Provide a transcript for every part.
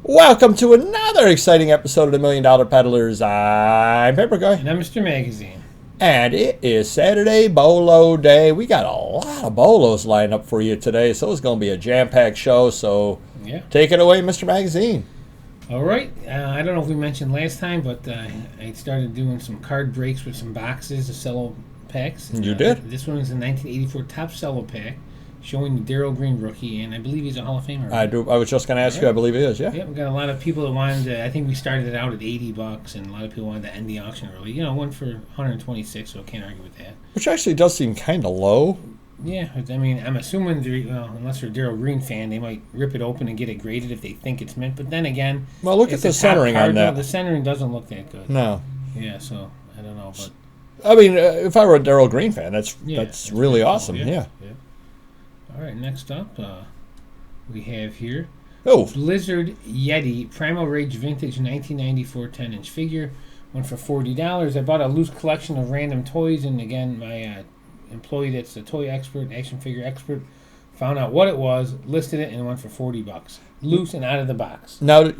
Welcome to another exciting episode of the $1 Million Peddlers. I'm Paper Guy. And I'm Mr. Magazine. And it is Saturday, Bolo Day. We got a lot of Bolos lined up for you today, so it's going to be a jam-packed show. So take it away, Mr. Magazine. All right. I don't know if we mentioned last time, but I started doing some card breaks with some boxes of cello packs. You did? This one is a 1984 top cello pack showing the Darryl Green rookie, and I believe he's a Hall of Famer. I do. I was just going to ask you. I believe he is, yeah. Yeah, we got a lot of people that wanted to, I think we started it out at $80, and a lot of people wanted to end the auction early. You know, one for $126, so I can't argue with that. Which actually does seem kind of low. Yeah, I mean, I'm assuming, unless they're a Darryl Green fan, they might rip it open and get it graded if they think it's mint. But then again, well, look at the centering on that. The centering doesn't look that good. No. Yeah, so I don't know, but I mean, if I were a Darryl Green fan, that's really awesome. Cool. Yeah. All right, next up, we have here Blizzard Yeti Primal Rage Vintage 1994 10-inch figure. Went for $40. I bought a loose collection of random toys, and again, my employee that's a toy expert, action figure expert, found out what it was, listed it, and it went for $40. Loose and out of the box. Now,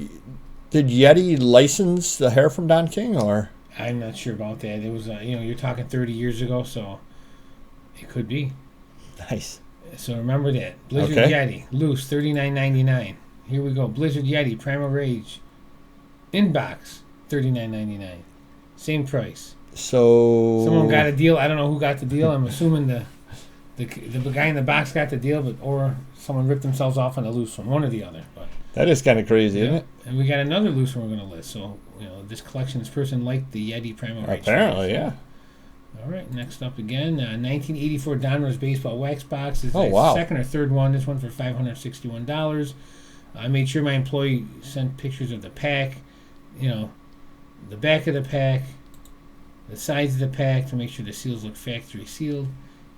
did Yeti license the hair from Don King, or? I'm not sure about that. It was, you're talking 30 years ago, so it could be. Nice. So remember that. Blizzard Yeti, loose, $39.99. Here we go. Blizzard Yeti, Primal Rage, in box, $39.99. Same price. So someone got a deal. I don't know who got the deal. I'm assuming the guy in the box got the deal, or someone ripped themselves off on a loose one or the other. But that is kind of crazy, isn't it? And we got another loose one we're going to list. So this collection, this person liked the Yeti Primal Rage. Apparently, yeah. All right, next up again, 1984 Donruss Baseball Wax Box. This is wow. Second or third one. This one for $561. I made sure my employee sent pictures of the pack, the back of the pack, the sides of the pack to make sure the seals look factory sealed,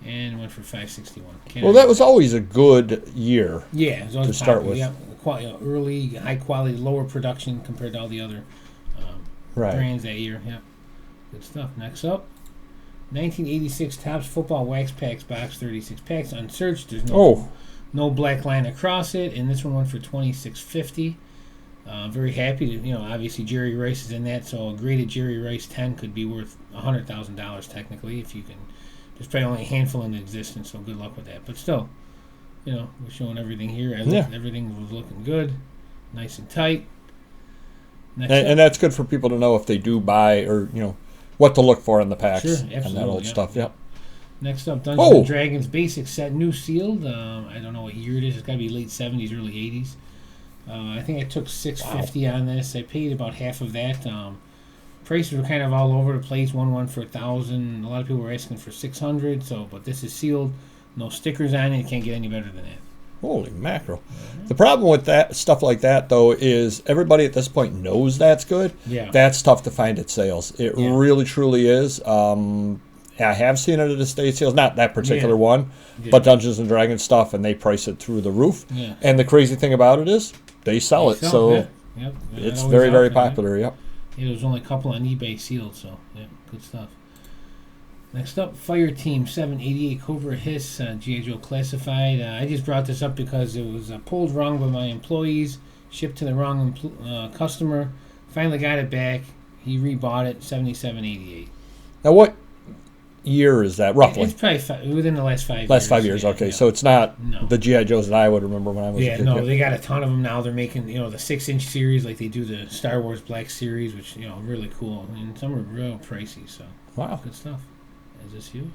and it went for $561. Well, that was always a good year. Yeah, it was always to start with. Yeah, early, high quality, lower production compared to all the other brands that year. Yeah, good stuff. Next up. 1986 Topps Football Wax Packs Box, 36 packs unsearched. There's no black line across it, and this one went for $26.50. Very happy to, obviously Jerry Rice is in that, so a graded Jerry Rice 10 could be worth $100,000 technically if you can. There's probably only a handful in existence, so good luck with that. But still, we're showing everything here. Everything was looking good, nice and tight. And that's good for people to know if they do buy or what to look for in the packs and that old stuff. Yep. Next up, Dungeons and Dragons Basic Set, new sealed. I don't know what year it is. It's got to be late 70s, early 80s. I think I took $650 on this. I paid about half of that. Prices were kind of all over the place. One went for $1,000. A lot of people were asking for $600. So, but this is sealed, no stickers on it. You can't get any better than that. Holy mackerel. The problem with that stuff like that, though, is everybody at this point knows that's good. Yeah. That's tough to find at sales. It really, truly is. I have seen it at estate sales, not that particular one, but Dungeons and Dragons stuff, and they price it through the roof. Yeah. And the crazy thing about it is they sell it, so it's very, very popular. Yep. Yeah, there's only a couple on eBay sealed, so good stuff. Next up, Fire Team 788 Cobra Hiss G.I. Joe Classified. I just brought this up because it was pulled wrong by my employees, shipped to the wrong customer. Finally got it back. He rebought it, $77.88. Now, what year is that, roughly? It's probably within the last 5 years. Last 5 years, okay. So it's not the G.I. Joes that I would remember when I was a kid. No, they got a ton of them now. They're making, the 6-inch series like they do the Star Wars Black Series, which, really cool. And some are real pricey, so. Wow. Good stuff. Is this you?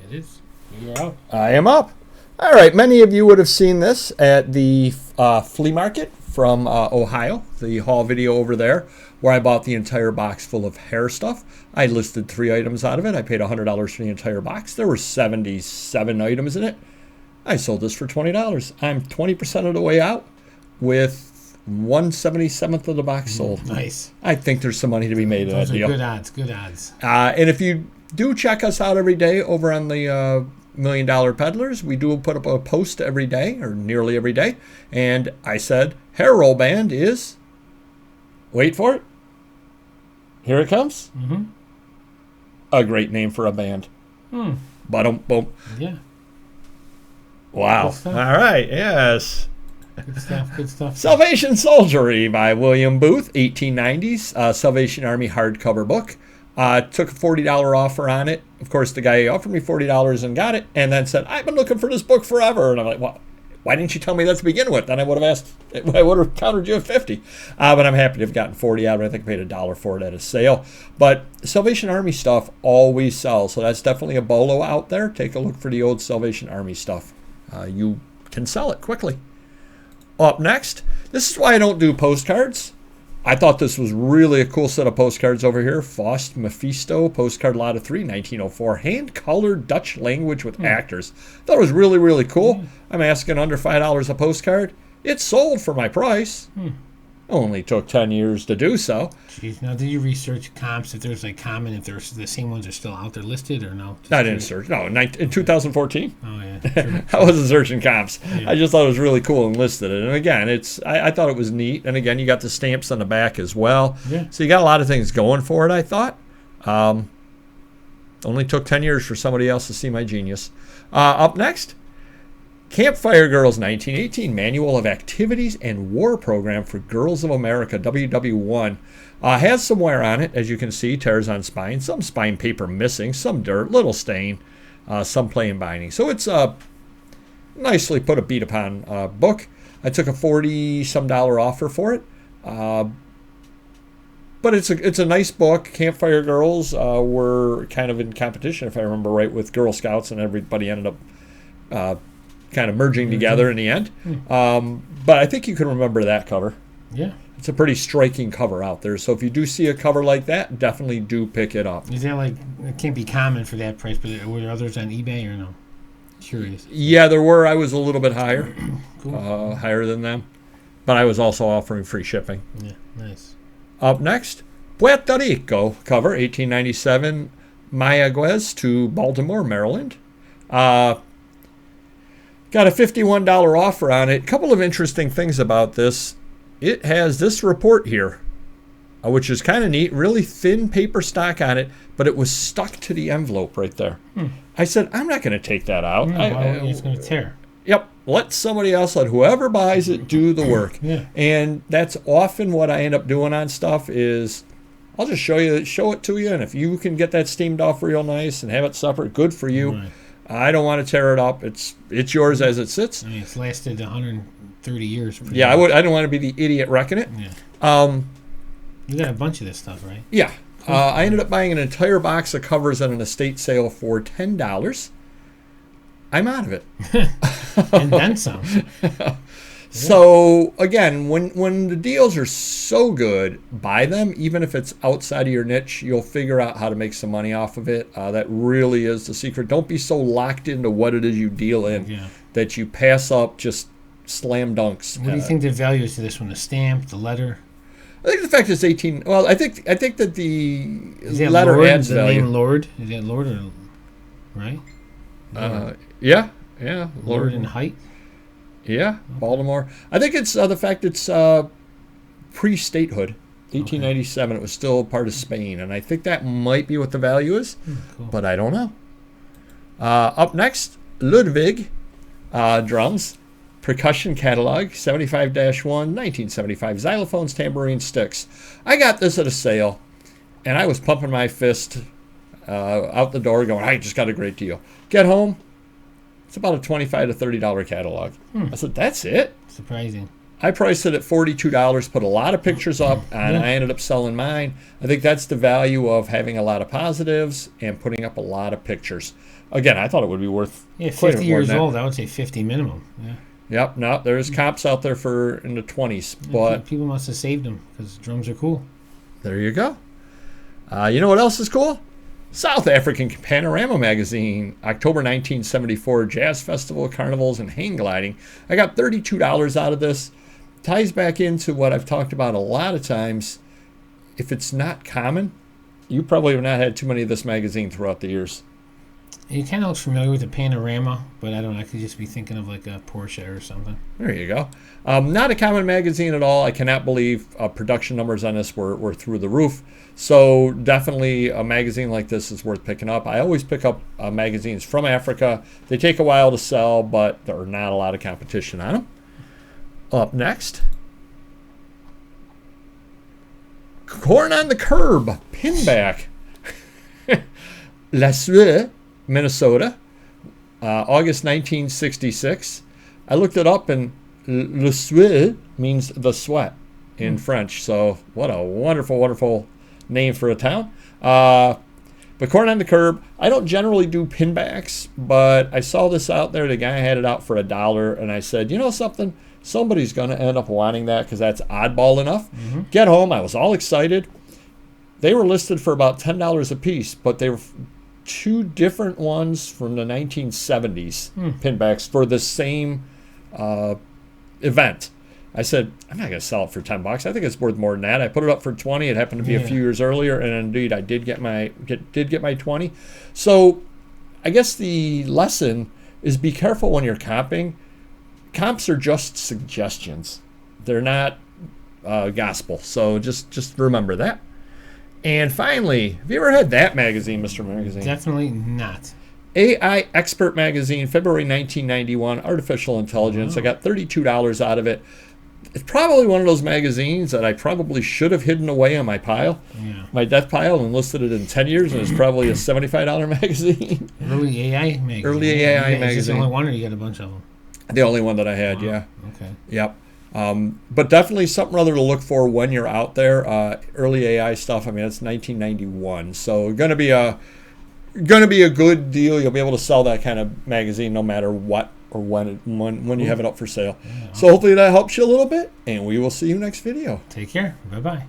It is. You're up. I am up. All right. Many of you would have seen this at the flea market from Ohio, the haul video over there, where I bought the entire box full of hair stuff. I listed 3 items out of it. I paid $100 for the entire box. There were 77 items in it. I sold this for $20. I'm 20% of the way out with 1/77th of the box sold. Nice. I think there's some money to be made in that deal. Good odds. Good odds. And if you do check us out every day over on the $1 Million Peddlers. We do put up a post every day, or nearly every day. And I said, Hair Roll Band is, wait for it, here it comes. Mm-hmm. A great name for a band. Boom. Boom. Yeah. Wow. All right. Yes. Good stuff. Good stuff. Salvation Soldiery by William Booth, 1890s. Salvation Army hardcover book. Took a $40 offer on it. Of course, the guy offered me $40 and got it, and then said, "I've been looking for this book forever." And I'm like, "Well, why didn't you tell me that to begin with? Then I would have countered you at 50. But I'm happy to have gotten 40 out of it. I think I paid $1 for it at a sale. But Salvation Army stuff always sells, so that's definitely a BOLO out there. Take a look for the old Salvation Army stuff. You can sell it quickly. Up next, this is why I don't do postcards. I thought this was really a cool set of postcards over here. Faust Mephisto, postcard lot of 3, 1904. Hand-colored Dutch language with actors. Thought it was really, really cool. I'm asking under $5 a postcard. It sold for my price. Only took 10 years to do so. Jeez. Now, did you research comps, if there's like common, if there's the same ones are still out there listed or no? I didn't search. No, in 2014. Oh, yeah. True. I wasn't searching comps. Yeah. I just thought it was really cool and listed it. And again, I thought it was neat. And again, you got the stamps on the back as well. Yeah. So you got a lot of things going for it, I thought. Only took 10 years for somebody else to see my genius. Up next, Campfire Girls 1918, Manual of Activities and War Program for Girls of America, WW1. Has some wear on it, as you can see, tears on spine, some spine paper missing, some dirt, little stain, some plain binding. So it's a nicely put a beat upon book. I took a $40-some offer for it. But it's a nice book. Campfire Girls were kind of in competition, if I remember right, with Girl Scouts, and everybody ended up kind of merging together in the end. But I think you can remember that cover. Yeah. It's a pretty striking cover out there. So if you do see a cover like that, definitely do pick it up. Is that like, it can't be common for that price, but were there others on eBay or no? Curious. Yeah, there were. I was a little bit higher. Cool. Higher than them. But I was also offering free shipping. Yeah, nice. Up next, Puerto Rico cover, 1897, Mayagüez to Baltimore, Maryland. Got a $51 offer on it. A couple of interesting things about this. It has this report here, which is kind of neat. Really thin paper stock on it, but it was stuck to the envelope right there. I said, I'm not going to take that out. It's going to tear. Yep. Let somebody else, let whoever buys it do the work. Yeah. And that's often what I end up doing on stuff is I'll just show it to you. And if you can get that steamed off real nice and have it separate, good for you. Right. I don't want to tear it up. It's yours as it sits. I mean, it's lasted 130 years. Yeah, much. I don't want to be the idiot wrecking it. Yeah. You got a bunch of this stuff, right? Yeah. I ended up buying an entire box of covers at an estate sale for $10. I'm out of it. And then some. So, again, when the deals are so good, buy them. Even if it's outside of your niche, you'll figure out how to make some money off of it. That really is the secret. Don't be so locked into what it is you deal in that you pass up just slam dunks. What do you think the value is to this one? The stamp, the letter? I think the fact it's 18. Well, I think that the letter Lord, adds the value. Name Lord? Is that Lord or right? Yeah. Lord in height. Yeah, okay. Baltimore. I think it's the fact it's pre-statehood, 1897. Okay. It was still part of Spain, and I think that might be what the value is, cool. But I don't know. Up next, Ludwig drums, percussion catalog, 75-1, 1975, xylophones, tambourine, sticks. I got this at a sale, and I was pumping my fist out the door going, I just got a great deal. Get home. It's about a $25 to $30 catalog. I said, that's it? Surprising. I priced it at $42, put a lot of pictures up, and I ended up selling mine. I think that's the value of having a lot of positives and putting up a lot of pictures. Again, I thought it would be worth 50 years old, I would say 50 minute. Yeah. Yep, no, there's comps out there for in the 20s. But people must have saved them because drums are cool. There you go. You know what else is cool? South African Panorama Magazine, October 1974, Jazz Festival, Carnivals, and Hang Gliding. I got $32 out of this. Ties back into what I've talked about a lot of times. If it's not common, you probably have not had too many of this magazine throughout the years. You kind of look familiar with the Panorama, but I don't know. I could just be thinking of like a Porsche or something. There you go. Not a common magazine at all. I cannot believe production numbers on this were through the roof. So definitely a magazine like this is worth picking up. I always pick up magazines from Africa. They take a while to sell, but there are not a lot of competition on them. Up next, Corn on the Curb Pinback. La CZUR, Minnesota, August 1966. I looked it up, and Le CZUR means the sweat in French. So what a wonderful, wonderful name for a town. But Corn on the Curb, I don't generally do pinbacks, but I saw this out there. The guy had it out for $1, and I said, you know something? Somebody's going to end up wanting that because that's oddball enough. Get home, I was all excited. They were listed for about $10 a piece, but they were two different ones from the 1970s pinbacks for the same event. I said, I'm not going to sell it for $10. I think it's worth more than that. I put it up for 20. It happened to be a few years earlier, and indeed, I did get my 20. So, I guess the lesson is be careful when you're comping. Comps are just suggestions; they're not gospel. So just remember that. And finally, have you ever had that magazine, Mr. Magazine? Definitely not. AI Expert Magazine, February 1991, Artificial Intelligence. I got $32 out of it. It's probably one of those magazines that I probably should have hidden away on my pile, my death pile, and listed it in 10 years, and it's probably a $75 magazine. Early AI magazine. Early AI magazine. Is this the only one, or you got a bunch of them? The only one that I had, yeah. Okay. Yep. But definitely something other to look for when you're out there. Early AI stuff. I mean, it's 1991, so going to be a good deal. You'll be able to sell that kind of magazine no matter what or when you have it up for sale. Yeah. So hopefully that helps you a little bit, and we will see you next video. Take care. Bye bye.